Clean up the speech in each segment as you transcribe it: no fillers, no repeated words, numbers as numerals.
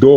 2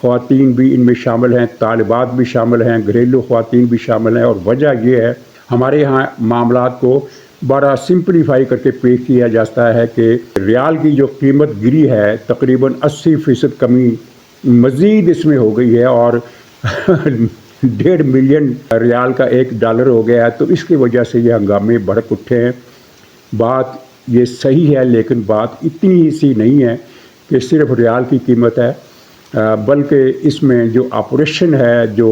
خواتین بھی ان میں شامل ہیں، طالبات بھی شامل ہیں، گھریلو خواتین بھی شامل ہیں، اور وجہ یہ ہے ہمارے ہاں معاملات کو بڑا سمپلیفائی کر کے پیش کیا جاتا ہے کہ ریال کی جو قیمت گری ہے تقریباً 80% کمی مزید اس میں ہو گئی ہے، اور 1.5 ملین ریال کا $1 ہو گیا ہے، تو اس کی وجہ سے یہ ہنگامے بھڑک اٹھے ہیں۔ بات یہ صحیح ہے، لیکن بات اتنی سی نہیں ہے کہ صرف ریال کی قیمت ہے، بلکہ اس میں جو آپریشن ہے، جو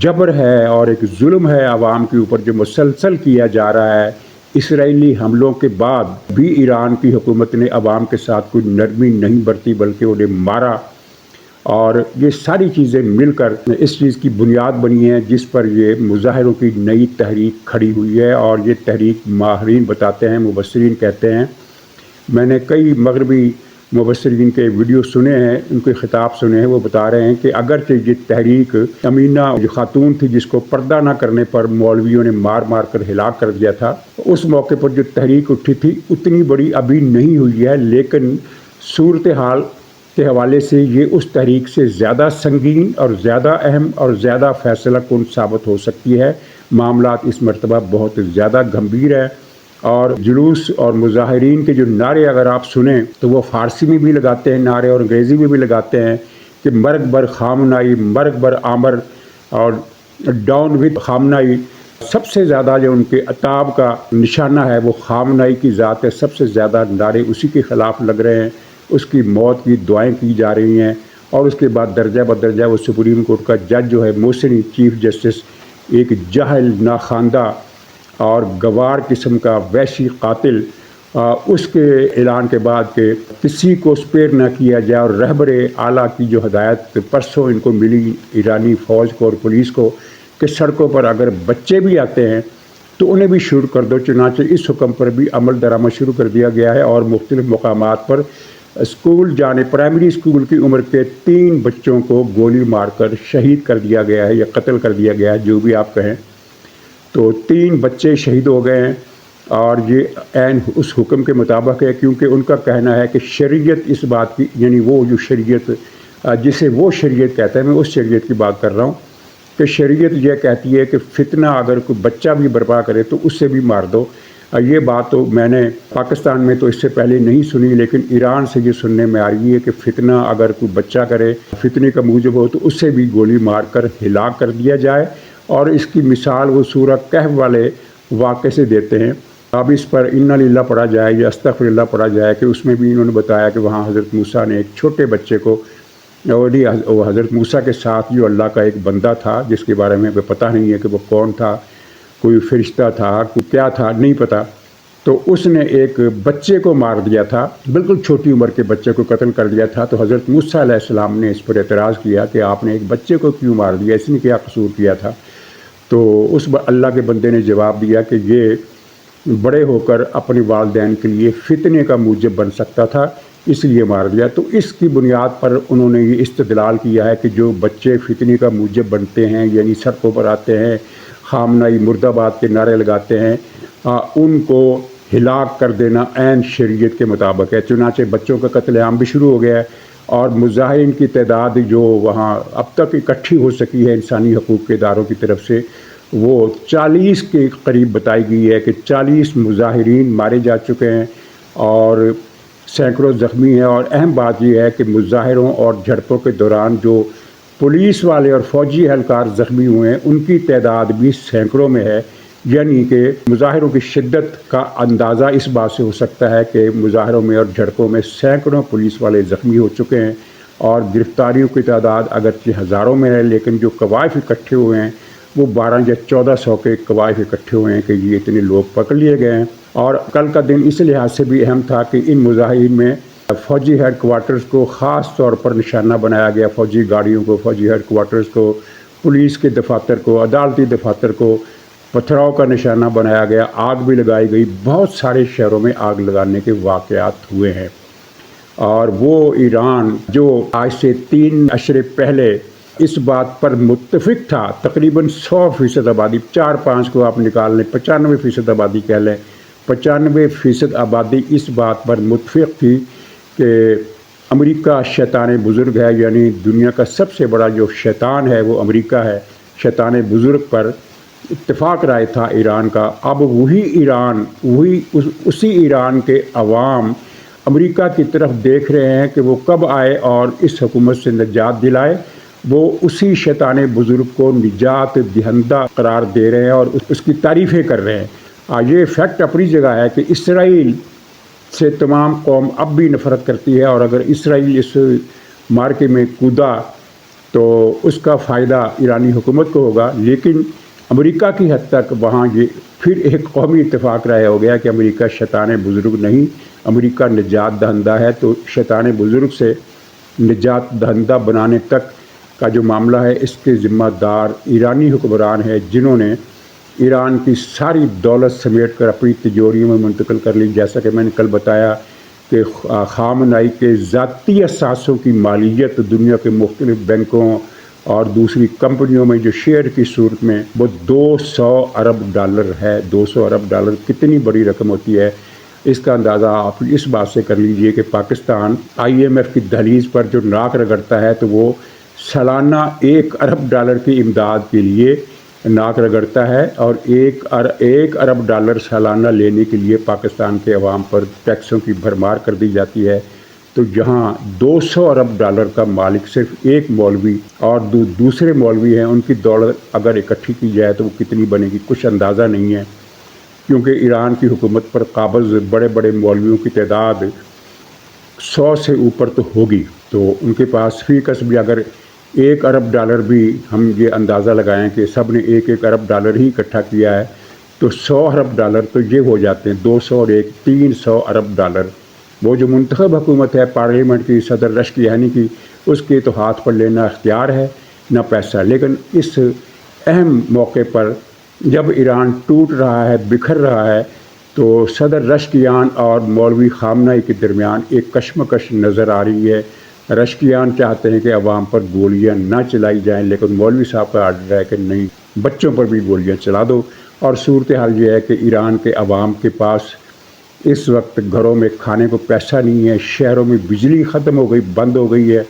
جبر ہے اور ایک ظلم ہے عوام کے اوپر جو مسلسل کیا جا رہا ہے۔ اسرائیلی حملوں کے بعد بھی ایران کی حکومت نے عوام کے ساتھ کوئی نرمی نہیں برتی بلکہ انہیں مارا، اور یہ ساری چیزیں مل کر اس چیز کی بنیاد بنی ہے جس پر یہ مظاہروں کی نئی تحریک کھڑی ہوئی ہے، اور یہ تحریک ماہرین بتاتے ہیں، مبصرین کہتے ہیں۔ میں نے کئی مغربی مبصرین کے ویڈیو سنے ہیں، ان کے خطاب سنے ہیں، وہ بتا رہے ہیں کہ اگرچہ یہ تحریک امینہ جو خاتون تھی جس کو پردہ نہ کرنے پر مولویوں نے مار مار کر ہلاک کر دیا تھا، اس موقع پر جو تحریک اٹھی تھی اتنی بڑی ابھی نہیں ہوئی ہے، لیکن صورتحال کے حوالے سے یہ اس تحریک سے زیادہ سنگین اور زیادہ اہم اور زیادہ فیصلہ کن ثابت ہو سکتی ہے۔ معاملات اس مرتبہ بہت زیادہ گمبھیر ہے، اور جلوس اور مظاہرین کے جو نعرے اگر آپ سنیں تو وہ فارسی میں بھی لگاتے ہیں نعرے اور انگریزی میں بھی لگاتے ہیں کہ مرگ بر خامنائی، مرگ بر آمر اور ڈاؤن وتھ خامنائی۔ سب سے زیادہ جو ان کے عتاب کا نشانہ ہے وہ خامنائی کی ذات ہے، سب سے زیادہ نعرے اسی کے خلاف لگ رہے ہیں، اس کی موت کی دعائیں کی جا رہی ہیں، اور اس کے بعد درجہ بدرجہ وہ سپریم کورٹ کا جج جو ہے محسن چیف جسٹس، ایک جاہل، ناخواندہ اور گوار قسم کا وحشی قاتل، اس کے اعلان کے بعد کہ کسی کو سپیئر نہ کیا جائے، اور رہبر اعلیٰ کی جو ہدایت پرسوں ان کو ملی ایرانی فوج کو اور پولیس کو کہ سڑکوں پر اگر بچے بھی آتے ہیں تو انہیں بھی شوٹ کر دو، چنانچہ اس حکم پر بھی عمل درآمد شروع کر دیا گیا ہے، اور مختلف مقامات پر اسکول جانے پرائمری اسکول کی عمر کے 3 بچوں کو گولی مار کر شہید کر دیا گیا ہے یا قتل کر دیا گیا ہے، جو بھی آپ کہیں۔ تو 3 بچے شہید ہو گئے ہیں، اور یہ عین اس حکم کے مطابق ہے، کیونکہ ان کا کہنا ہے کہ شریعت اس بات کی، یعنی وہ جو شریعت جسے وہ شریعت کہتا ہے، میں اس شریعت کی بات کر رہا ہوں کہ شریعت یہ کہتی ہے کہ فتنہ اگر کوئی بچہ بھی برپا کرے تو اس سے بھی مار دو۔ یہ بات تو میں نے پاکستان میں تو اس سے پہلے نہیں سنی، لیکن ایران سے یہ سننے میں آ رہی ہے کہ فتنہ اگر کوئی بچہ کرے، فتنے کا موجب ہو، تو اس سے بھی گولی مار کر ہلاک کر دیا جائے، اور اس کی مثال وہ سورہ کہف والے واقعے سے دیتے ہیں۔ اب اس پر انا للہ پڑھا جائے یا استغفر اللہ پڑھا جائے کہ اس میں بھی انہوں نے بتایا کہ وہاں حضرت موسیٰ نے ایک چھوٹے بچے کو، اور حضرت موسیٰ کے ساتھ جو اللہ کا ایک بندہ تھا جس کے بارے میں پتہ نہیں ہے کہ وہ کون تھا، کوئی فرشتہ تھا، کوئی کیا تھا نہیں پتہ، تو اس نے ایک بچے کو مار دیا تھا، بالکل چھوٹی عمر کے بچے کو قتل کر دیا تھا۔ تو حضرت موسیٰ علیہ السلام نے اس پر اعتراض کیا کہ آپ نے ایک بچے کو کیوں مار دیا، اس نے کیا قصور کیا تھا؟ تو اس اللہ کے بندے نے جواب دیا کہ یہ بڑے ہو کر اپنے والدین کے لیے فتنے کا موجب بن سکتا تھا، اس لیے مار دیا۔ تو اس کی بنیاد پر انہوں نے یہ استدلال کیا ہے کہ جو بچے فتنے کا موجب بنتے ہیں، یعنی سڑکوں پر آتے ہیں، خامنائی مرد آباد کے نعرے لگاتے ہیں، ان کو ہلاک کر دینا عین شریعت کے مطابق ہے۔ چنانچہ بچوں کا قتل عام بھی شروع ہو گیا ہے، اور مظاہرین کی تعداد جو وہاں اب تک اکٹھی ہو سکی ہے انسانی حقوق کے اداروں کی طرف سے، وہ 40 کے قریب بتائی گئی ہے کہ 40 مظاہرین مارے جا چکے ہیں اور سینکڑوں زخمی ہیں۔ اور اہم بات یہ ہے کہ مظاہروں اور جھڑپوں کے دوران جو پولیس والے اور فوجی اہلکار زخمی ہوئے ہیں ان کی تعداد بھی سینکڑوں میں ہے، یعنی کہ مظاہروں کی شدت کا اندازہ اس بات سے ہو سکتا ہے کہ مظاہروں میں اور جھڑپوں میں سینکڑوں پولیس والے زخمی ہو چکے ہیں، اور گرفتاریوں کی تعداد اگرچہ ہزاروں میں ہے لیکن جو قوائف اکٹھے ہوئے ہیں وہ 12 یا 1400 کے قوائف اکٹھے ہوئے ہیں کہ یہ اتنے لوگ پکڑ لیے گئے ہیں۔ اور کل کا دن اس لحاظ سے بھی اہم تھا کہ ان مظاہرین میں فوجی ہیڈ کوارٹرز کو خاص طور پر نشانہ بنایا گیا، فوجی گاڑیوں کو، فوجی ہیڈ کوارٹرز کو، پولیس کے دفاتر کو، عدالتی دفاتر کو پتھراؤ کا نشانہ بنایا گیا، آگ بھی لگائی گئی، بہت سارے شہروں میں آگ لگانے کے واقعات ہوئے ہیں۔ اور وہ ایران جو آج سے 3 عشرے پہلے اس بات پر متفق تھا، تقریباً 100% آبادی، 4-5 کو آپ نکال لیں، 95% آبادی کہہ لیں، 95% آبادی اس بات پر متفق تھی کہ امریکہ شیطان بزرگ ہے، یعنی دنیا کا سب سے بڑا جو شیطان ہے وہ امریکہ ہے۔ شیطان بزرگ پر اتفاق رائے تھا ایران کا۔ اب وہی ایران، اسی ایران کے عوام امریکہ کی طرف دیکھ رہے ہیں کہ وہ کب آئے اور اس حکومت سے نجات دلائے۔ وہ اسی شیطان بزرگ کو نجات دہندہ قرار دے رہے ہیں اور اس کی تعریفیں کر رہے ہیں۔ یہ فیکٹ اپنی جگہ ہے کہ اسرائیل سے تمام قوم اب بھی نفرت کرتی ہے، اور اگر اسرائیل اس مارکے میں کودا تو اس کا فائدہ ایرانی حکومت کو ہوگا، لیکن امریکہ کی حد تک وہاں یہ پھر ایک قومی اتفاق رائے ہو گیا کہ امریکہ شیطان بزرگ نہیں، امریکہ نجات دہندہ ہے۔ تو شیطان بزرگ سے نجات دہندہ بنانے تک کا جو معاملہ ہے، اس کے ذمہ دار ایرانی حکمران ہیں، جنہوں نے ایران کی ساری دولت سمیٹ کر اپنی تجوریوں میں منتقل کر لی۔ جیسا کہ میں نے کل بتایا کہ خامنائی کے ذاتی اثاثوں کی مالیت دنیا کے مختلف بینکوں اور دوسری کمپنیوں میں جو شیئر کی صورت میں وہ $200 ارب ہے۔ $200 ارب کتنی بڑی رقم ہوتی ہے، اس کا اندازہ آپ اس بات سے کر لیجئے کہ پاکستان IMF کی دہلیز پر جو ناک رگڑتا ہے تو وہ سالانہ $1 ارب کی امداد کے لیے ناک رگڑتا ہے، اور $1 ارب سالانہ لینے کے لیے پاکستان کے عوام پر ٹیکسوں کی بھرمار کر دی جاتی ہے۔ تو جہاں $200 ارب کا مالک صرف ایک مولوی اور دوسرے مولوی ہیں، ان کی دولت اگر اکٹھی کی جائے تو وہ کتنی بنے گی کچھ اندازہ نہیں ہے، کیونکہ ایران کی حکومت پر قابض بڑے بڑے مولویوں کی تعداد 100 سے اوپر تو ہوگی۔ تو ان کے پاس فی کس بھی اگر $1 ارب بھی ہم یہ اندازہ لگائیں کہ سب نے $1 ارب ہی اکٹھا کیا ہے، تو $100 ارب تو یہ ہو جاتے ہیں، 200 اور 1 $300 ارب۔ وہ جو منتخب حکومت ہے پارلیمنٹ کی، صدر رشدیانی کی، اس کے تو ہاتھ پر لینا اختیار ہے نہ پیسہ۔ لیکن اس اہم موقع پر جب ایران ٹوٹ رہا ہے، بکھر رہا ہے، تو صدر رشدیان اور مولوی خامنائی کے درمیان ایک کشمکش نظر آ رہی ہے۔ رشدیان چاہتے ہیں کہ عوام پر گولیاں نہ چلائی جائیں، لیکن مولوی صاحب کا آرڈر ہے کہ نہیں، بچوں پر بھی گولیاں چلا دو۔ اور صورتحال یہ ہے کہ ایران کے عوام کے پاس اس وقت گھروں میں کھانے کو پیسہ نہیں ہے، شہروں میں بجلی ختم ہو گئی، بند ہو گئی ہے،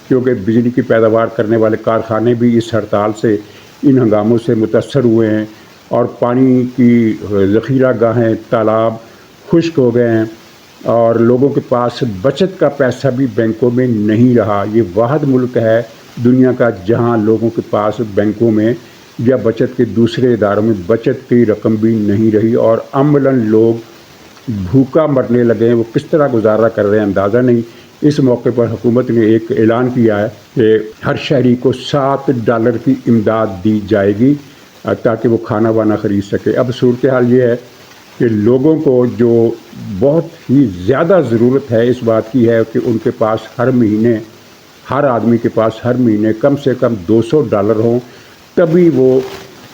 کیونکہ بجلی کی پیداوار کرنے والے کارخانے بھی اس ہڑتال سے، ان ہنگاموں سے متاثر ہوئے ہیں، اور پانی کی ذخیرہ گاہیں، تالاب خشک ہو گئے ہیں، اور لوگوں کے پاس بچت کا پیسہ بھی بینکوں میں نہیں رہا۔ یہ واحد ملک ہے دنیا کا جہاں لوگوں کے پاس بینکوں میں یا بچت کے دوسرے اداروں میں بچت کی رقم بھی نہیں رہی، اور عملاً لوگ بھوکا مرنے لگے ہیں۔ وہ کس طرح گزارا کر رہے ہیں اندازہ نہیں۔ اس موقع پر حکومت نے ایک اعلان کیا ہے کہ ہر شہری کو $7 کی امداد دی جائے گی تاکہ وہ کھانا وانا خرید سکے۔ اب صورتحال یہ ہے کہ لوگوں کو جو بہت ہی زیادہ ضرورت ہے اس بات کی ہے کہ ان کے پاس ہر آدمی کے پاس ہر مہینے کم سے کم $200 ہوں، تبھی وہ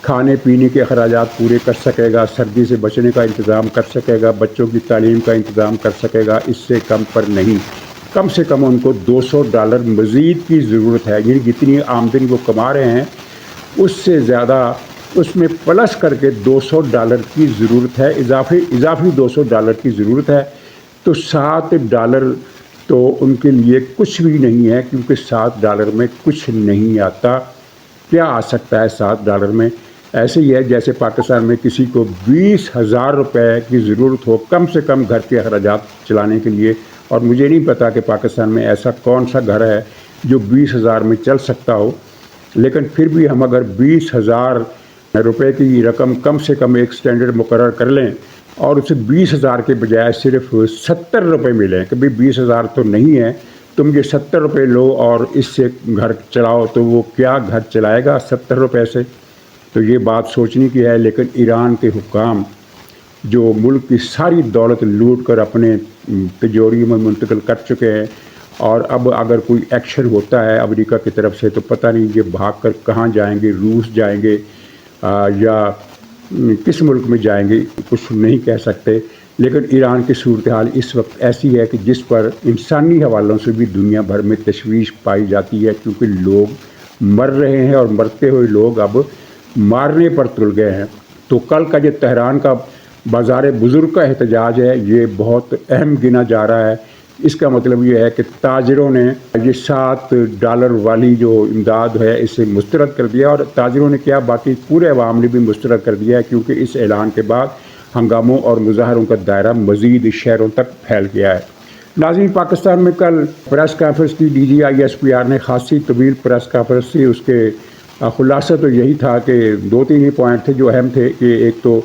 کھانے پینے کے اخراجات پورے کر سکے گا، سردی سے بچنے کا انتظام کر سکے گا، بچوں کی تعلیم کا انتظام کر سکے گا۔ اس سے کم پر نہیں، کم سے کم ان کو $200 مزید کی ضرورت ہے، یعنی جتنی آمدنی وہ کما رہے ہیں اس سے زیادہ اس میں پلس کر کے $200 کی ضرورت ہے، اضافی $200 کی ضرورت ہے۔ تو $7 تو ان کے لیے کچھ بھی نہیں ہے، کیونکہ $7 میں کچھ نہیں آتا۔ کیا آ سکتا ہے $7 میں؟ ایسے ہی ہے جیسے پاکستان میں کسی کو $20,000 کی ضرورت ہو کم سے کم گھر کے اخراجات چلانے کے لیے، اور مجھے نہیں پتا کہ پاکستان میں ایسا کون سا گھر ہے جو $20,000 میں چل سکتا ہو، لیکن پھر بھی ہم اگر $20,000 کی رقم کم سے کم ایک سٹینڈرڈ مقرر کر لیں اور اسے $20,000 کے بجائے صرف $70 ملیں کہ بھئی $20,000 تو نہیں ہے، تم یہ $70 لو اور اس سے گھر چلاؤ، تو وہ کیا گھر چلائے گا $70 سے؟ تو یہ بات سوچنے کی ہے۔ لیکن ایران کے حکام جو ملک کی ساری دولت لوٹ کر اپنے تجوریوں میں منتقل کر چکے ہیں، اور اب اگر کوئی ایکشن ہوتا ہے امریکہ کی طرف سے تو پتہ نہیں یہ بھاگ کر کہاں جائیں گے، روس جائیں گے یا کس ملک میں جائیں گے، کچھ نہیں کہہ سکتے۔ لیکن ایران کی صورتحال اس وقت ایسی ہے کہ جس پر انسانی حوالوں سے بھی دنیا بھر میں تشویش پائی جاتی ہے، کیونکہ لوگ مر رہے ہیں اور مرتے ہوئے لوگ اب مارنے پر تل گئے ہیں۔ تو کل کا یہ تہران کا بازار بزرگ کا احتجاج ہے، یہ بہت اہم گنا جا رہا ہے۔ اس کا مطلب یہ ہے کہ تاجروں نے یہ $7 والی جو امداد ہے اسے مسترد کر دیا، اور تاجروں نے کیا باقی پورے عوام نے بھی مسترد کر دیا ہے، کیونکہ اس اعلان کے بعد ہنگاموں اور مظاہروں کا دائرہ مزید شہروں تک پھیل گیا ہے۔ ناظرین، پاکستان میں کل پریس کانفرنس کی DGISPR نے خاصی طویل پریس کانفرنس تھی۔ اس کے خلاصہ تو یہی تھا کہ 2-3 ہی پوائنٹ تھے جو اہم تھے، کہ ایک تو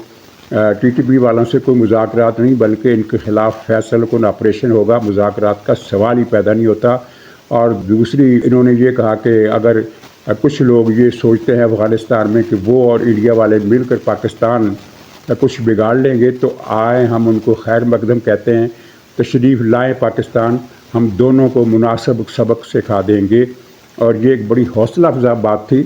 TTP والوں سے کوئی مذاکرات نہیں بلکہ ان کے خلاف فیصل کن آپریشن ہوگا، مذاکرات کا سوال ہی پیدا نہیں ہوتا۔ اور دوسری انہوں نے یہ کہا کہ اگر کچھ لوگ یہ سوچتے ہیں افغانستان میں کہ وہ اور انڈیا والے مل کر پاکستان کچھ بگاڑ لیں گے تو آئیں ہم ان کو خیر مقدم کہتے ہیں، تشریف لائیں پاکستان، ہم دونوں کو مناسب سبق سکھا دیں گے۔ اور یہ ایک بڑی حوصلہ افزا بات تھی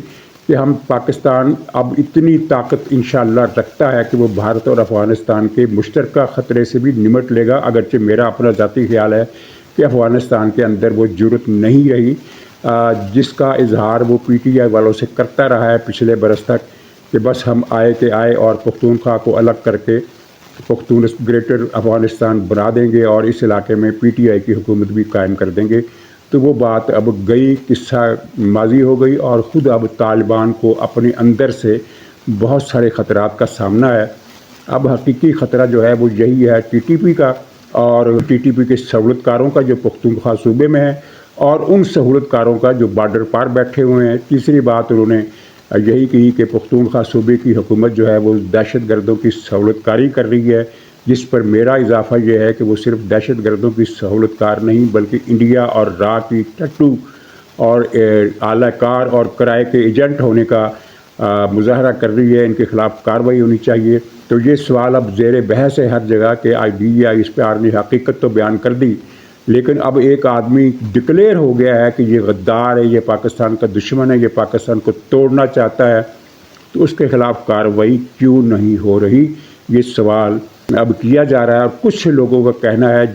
کہ ہم پاکستان اب اتنی طاقت انشاءاللہ رکھتا ہے کہ وہ بھارت اور افغانستان کے مشترکہ خطرے سے بھی نمٹ لے گا، اگرچہ میرا اپنا ذاتی خیال ہے کہ افغانستان کے اندر وہ جرت نہیں رہی جس کا اظہار وہ PTI والوں سے کرتا رہا ہے پچھلے برس تک، کہ بس ہم آئے کہ آئے اور پختونخوا کو الگ کر کے گریٹر افغانستان بنا دیں گے اور اس علاقے میں PTI کی حکومت بھی قائم کر دیں گے۔ تو وہ بات اب گئی، قصہ ماضی ہو گئی، اور خود اب طالبان کو اپنے اندر سے بہت سارے خطرات کا سامنا ہے۔ اب حقیقی خطرہ جو ہے وہ یہی ہے TTP کا، اور TTP کے سہولت کاروں کا جو پختونخوا صوبے میں ہے، اور ان سہولت کاروں کا جو بارڈر پار بیٹھے ہوئے ہیں۔ تیسری بات انہوں نے یہی کہی کہ پختونخوا صوبے کی حکومت جو ہے وہ دہشت گردوں کی سہولت کاری کر رہی ہے، جس پر میرا اضافہ یہ ہے کہ وہ صرف دہشت گردوں کی سہولت کار نہیں بلکہ انڈیا اور را کی ٹٹو اور اعلی کار اور کرائے کے ایجنٹ ہونے کا مظاہرہ کر رہی ہے۔ ان کے خلاف کارروائی ہونی چاہیے۔ تو یہ سوال اب زیر بحث ہے ہر جگہ کہ DGISPR نے حقیقت تو بیان کر دی، لیکن اب ایک آدمی ڈکلیئر ہو گیا ہے کہ یہ غدار ہے، یہ پاکستان کا دشمن ہے، یہ پاکستان کو توڑنا چاہتا ہے، تو اس کے خلاف کارروائی کیوں نہیں ہو رہی؟ یہ سوال اب کیا جا رہا ہے۔ اور کچھ لوگوں کا کہنا ہے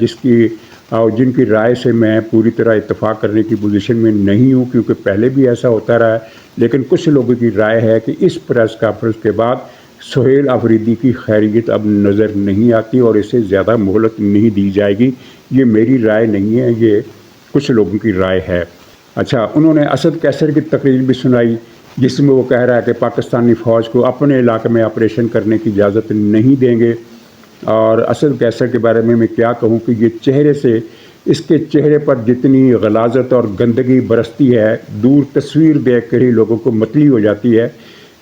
جن کی رائے سے میں پوری طرح اتفاق کرنے کی پوزیشن میں نہیں ہوں، کیونکہ پہلے بھی ایسا ہوتا رہا ہے، لیکن کچھ لوگوں کی رائے ہے کہ اس پریس کانفرنس کے بعد سہیل آفریدی کی خیریت اب نظر نہیں آتی اور اسے زیادہ مہلت نہیں دی جائے گی۔ یہ میری رائے نہیں ہے، یہ کچھ لوگوں کی رائے ہے۔ اچھا، انہوں نے اسد قیصر کی تقریر بھی سنائی جس میں وہ کہہ رہا ہے کہ پاکستانی فوج کو اپنے علاقے میں آپریشن کرنے کی اجازت نہیں دیں گے۔ اور اسد قیصر کے بارے میں کیا کہوں کہ یہ اس کے چہرے پر جتنی غلاظت اور گندگی برستی ہے، دور تصویر دیکھ کر ہی لوگوں کو متلی ہو جاتی ہے،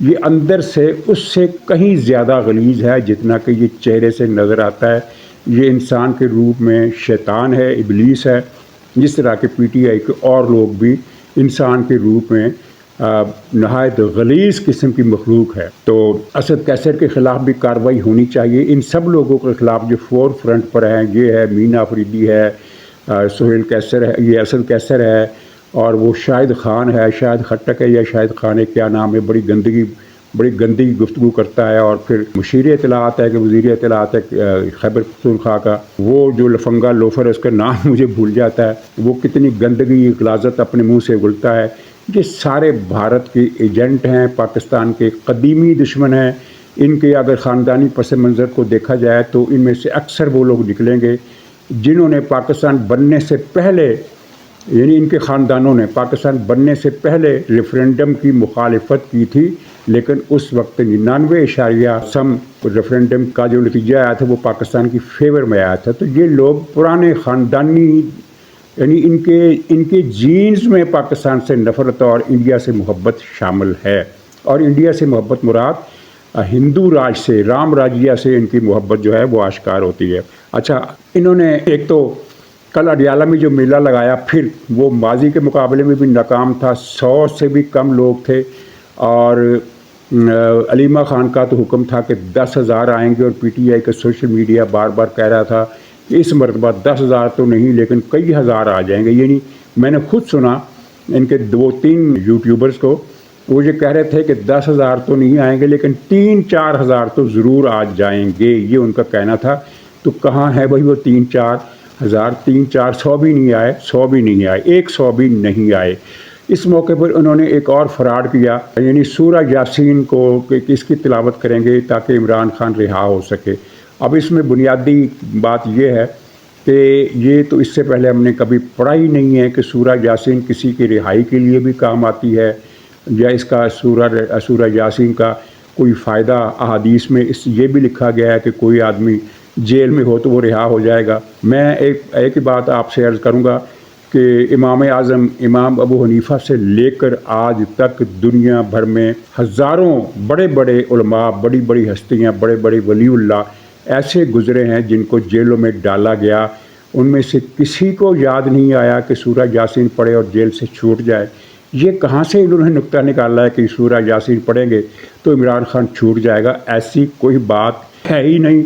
یہ اندر سے اس سے کہیں زیادہ غلیظ ہے جتنا کہ یہ چہرے سے نظر آتا ہے۔ یہ انسان کے روپ میں شیطان ہے، ابلیس ہے، جس طرح کے PTI کے اور لوگ بھی انسان کے روپ میں نہایت غلیظ قسم کی مخلوق ہے۔ تو اسد قیصر کے خلاف بھی کارروائی ہونی چاہیے۔ ان سب لوگوں کے خلاف جو فور فرنٹ پر ہیں، یہ ہے مینا آفریدی ہے، سہیل قیصر ہے، یہ اسد قیصر ہے، اور وہ شاہد خان ہے، شاہد خٹک ہے یا شاہد خان ہے، کیا نام ہے، بڑی گندی گفتگو کرتا ہے۔ اور پھر مشیر اطلاعات ہے کہ وزیر اطلاعات ہے خیبر پختونخوا کا، وہ جو لفنگا لوفر ہے، اس کا نام مجھے بھول جاتا ہے، وہ کتنی گندگی غلاظت اپنے منہ سے اگلتا ہے۔ یہ سارے بھارت کے ایجنٹ ہیں، پاکستان کے قدیمی دشمن ہیں۔ ان کے اگر خاندانی پس منظر کو دیکھا جائے تو ان میں سے اکثر وہ لوگ نکلیں گے جنہوں نے پاکستان بننے سے پہلے، یعنی ان کے خاندانوں نے پاکستان بننے سے پہلے ریفرینڈم کی مخالفت کی تھی، لیکن اس وقت 99.some ریفرینڈم کا جو نتیجہ آیا تھا وہ پاکستان کی فیور میں آیا تھا۔ تو یہ لوگ پرانے خاندانی، یعنی ان کے جینز میں پاکستان سے نفرت اور انڈیا سے محبت شامل ہے، اور انڈیا سے محبت مراد ہندو راج سے، رام راجیہ سے ان کی محبت جو ہے وہ آشکار ہوتی ہے۔ اچھا، انہوں نے ایک تو کل اڈیالہ میں جو میلہ لگایا، پھر وہ ماضی کے مقابلے میں بھی ناکام تھا، 100 سے بھی کم لوگ تھے، اور علیمہ خان کا تو حکم تھا کہ 10,000 آئیں گے، اور PTI کا سوشل میڈیا بار بار کہہ رہا تھا کہ اس مرتبہ 10,000 تو نہیں لیکن کئی ہزار آ جائیں گے۔ یعنی میں نے خود سنا ان کے 2-3 یوٹیوبرز کو، وہ یہ کہہ رہے تھے کہ 10,000 تو نہیں آئیں گے لیکن 3-4 ہزار تو ضرور آ جائیں گے، یہ ان کا کہنا تھا۔ تو کہاں ہے بھائی وہ 3-4 ہزار؟ 300-400 بھی نہیں آئے، 100 بھی نہیں آئے، 100 بھی نہیں آئے۔ اس موقع پر انہوں نے ایک اور فراڈ کیا، یعنی سورہ یاسین کو کس کی تلاوت کریں گے تاکہ عمران خان رہا ہو سکے۔ اب اس میں بنیادی بات یہ ہے کہ یہ تو اس سے پہلے ہم نے کبھی پڑھا ہی نہیں ہے کہ سورہ یاسین کسی کی رہائی کے لیے بھی کام آتی ہے، یا اس کا سورہ یاسین کا کوئی فائدہ احادیث میں یہ بھی لکھا گیا ہے کہ کوئی آدمی جیل میں ہو تو وہ رہا ہو جائے گا۔ میں ایک ہی بات آپ سے عرض کروں گا کہ امام اعظم امام ابو حنیفہ سے لے کر آج تک دنیا بھر میں ہزاروں بڑے بڑے علماء، بڑی بڑی ہستیاں، بڑے بڑے ولی اللہ ایسے گزرے ہیں جن کو جیلوں میں ڈالا گیا، ان میں سے کسی کو یاد نہیں آیا کہ سورہ یاسین پڑھے اور جیل سے چھوٹ جائے۔ یہ کہاں سے انہوں نے نکتہ نکالا ہے کہ سورہ یاسین پڑھیں گے تو عمران خان چھوٹ جائے گا؟ ایسی کوئی بات ہے ہی نہیں۔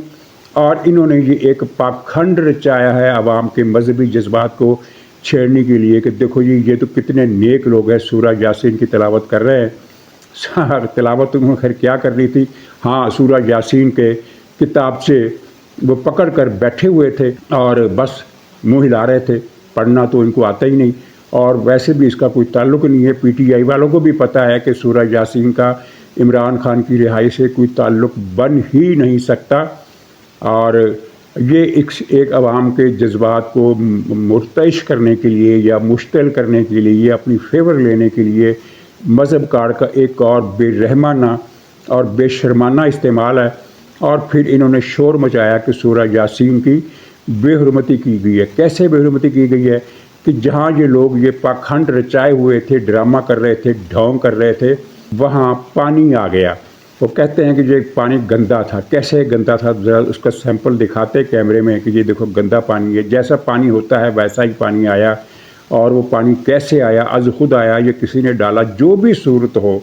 اور انہوں نے یہ ایک پاکھنڈ رچایا ہے عوام کے مذہبی جذبات کو چھیڑنے کے لیے کہ دیکھو جی یہ تو کتنے نیک لوگ ہیں، سورہ یاسین کی تلاوت کر رہے ہیں۔ تلاوت انہوں نے خیر کیا کرنی تھی، ہاں سورہ یاسین کے کتاب سے وہ پکڑ کر بیٹھے ہوئے تھے اور بس منہ ہلا رہے تھے، پڑھنا تو ان کو آتا ہی نہیں، اور ویسے بھی اس کا کوئی تعلق نہیں ہے۔ پی ٹی آئی والوں کو بھی پتہ ہے کہ سورہ یاسین کا عمران خان کی رہائی سے کوئی تعلق بن ہی نہیں سکتا، اور یہ ایک عوام کے جذبات کو مرتعش کرنے کے لیے یا مشتعل کرنے کے لیے، اپنی فیور لینے کے لیے مذہب کارڈ کا ایک اور بے رحمانہ اور بے شرمانہ استعمال ہے۔ اور پھر انہوں نے شور مچایا کہ سورہ یاسین کی بے حرمتی کی گئی ہے۔ کیسے بے حرمتی کی گئی ہے کہ جہاں یہ لوگ یہ پاکھنڈ رچائے ہوئے تھے، ڈرامہ کر رہے تھے، ڈھونگ کر رہے تھے، وہاں پانی آ گیا۔ وہ کہتے ہیں کہ یہ پانی گندا تھا۔ کیسے گندا تھا؟ ذرا اس کا سیمپل دکھاتے کیمرے میں کہ یہ دیکھو گندا پانی ہے، جیسا پانی ہوتا ہے ویسا ہی پانی آیا۔ اور وہ پانی کیسے آیا؟ از خود آیا، یہ کسی نے ڈالا، جو بھی صورت ہو۔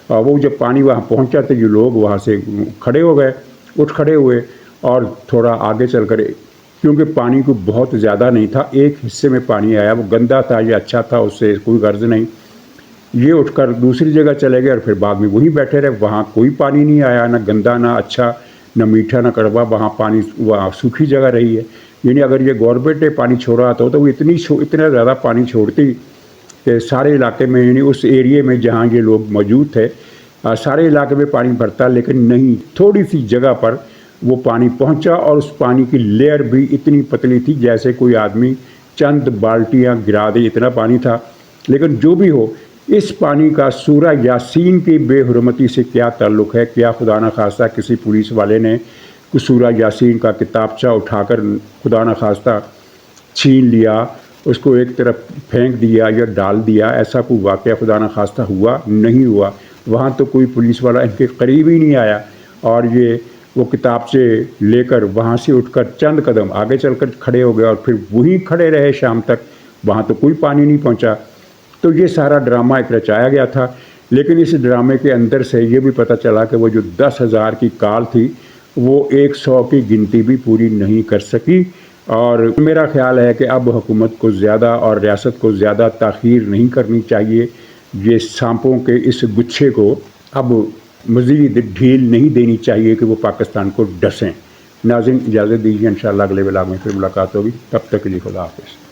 وہ جب پانی وہاں پہنچا تو یہ لوگ وہاں سے کھڑے ہو گئے، اٹھ کھڑے ہوئے، اور تھوڑا آگے چل کر، کیونکہ پانی کو بہت زیادہ نہیں تھا، ایک حصے میں پانی آیا، وہ گندا تھا یا اچھا تھا اس سے کوئی غرض نہیں۔ یہ اٹھ کر دوسری جگہ چلے گئے اور پھر بعد میں وہیں بیٹھے رہے، وہاں کوئی پانی نہیں آیا، نہ گندا نہ اچھا نہ میٹھا نہ کڑوا، وہاں پانی وہاں سوکھی جگہ رہی ہے۔ یعنی اگر یہ گورنمنٹ نے پانی چھوڑا تو وہ اتنا زیادہ پانی چھوڑتی کہ سارے علاقے میں، یعنی اس ایریے میں جہاں یہ لوگ موجود تھے سارے علاقے میں پانی بھرتا، لیکن نہیں، تھوڑی سی جگہ پر وہ پانی پہنچا، اور اس پانی کی لیئر بھی اتنی پتلی تھی جیسے کوئی آدمی چند بالٹیاں گرا دے، اتنا پانی تھا۔ لیکن جو بھی ہو، اس پانی کا سورہ یاسین کی بے حرمتی سے کیا تعلق ہے؟ کیا خدا نخواستہ کسی پولیس والے نے سورہ یاسین کا کتابچہ اٹھا کر خدا نخواستہ چھین لیا، اس کو ایک طرف پھینک دیا یا ڈال دیا؟ ایسا کوئی واقعہ خدا نخواستہ ہوا؟ نہیں ہوا۔ وہاں تو کوئی پولیس والا ان کے قریب ہی نہیں آیا، اور یہ وہ کتاب سے لے کر وہاں سے اٹھ کر چند قدم آگے چل کر کھڑے ہو گئے، اور پھر وہیں کھڑے رہے شام تک، وہاں تو کوئی پانی نہیں پہنچا۔ تو یہ سارا ڈرامہ ایک رچایا گیا تھا، لیکن اس ڈرامے کے اندر سے یہ بھی پتہ چلا کہ وہ جو 10,000 کی کال تھی وہ 100 کی گنتی بھی پوری نہیں کر سکی۔ اور میرا خیال ہے کہ اب حکومت کو زیادہ اور ریاست کو زیادہ تاخیر نہیں کرنی چاہیے، یہ سانپوں کے اس گچھے کو اب مزید ڈھیل نہیں دینی چاہیے کہ وہ پاکستان کو ڈسیں۔ ناظرین اجازت دیجیے، انشاءاللہ اگلے ولاگ میں پھر ملاقات ہوگی، تب تک کے لیے خدا حافظ۔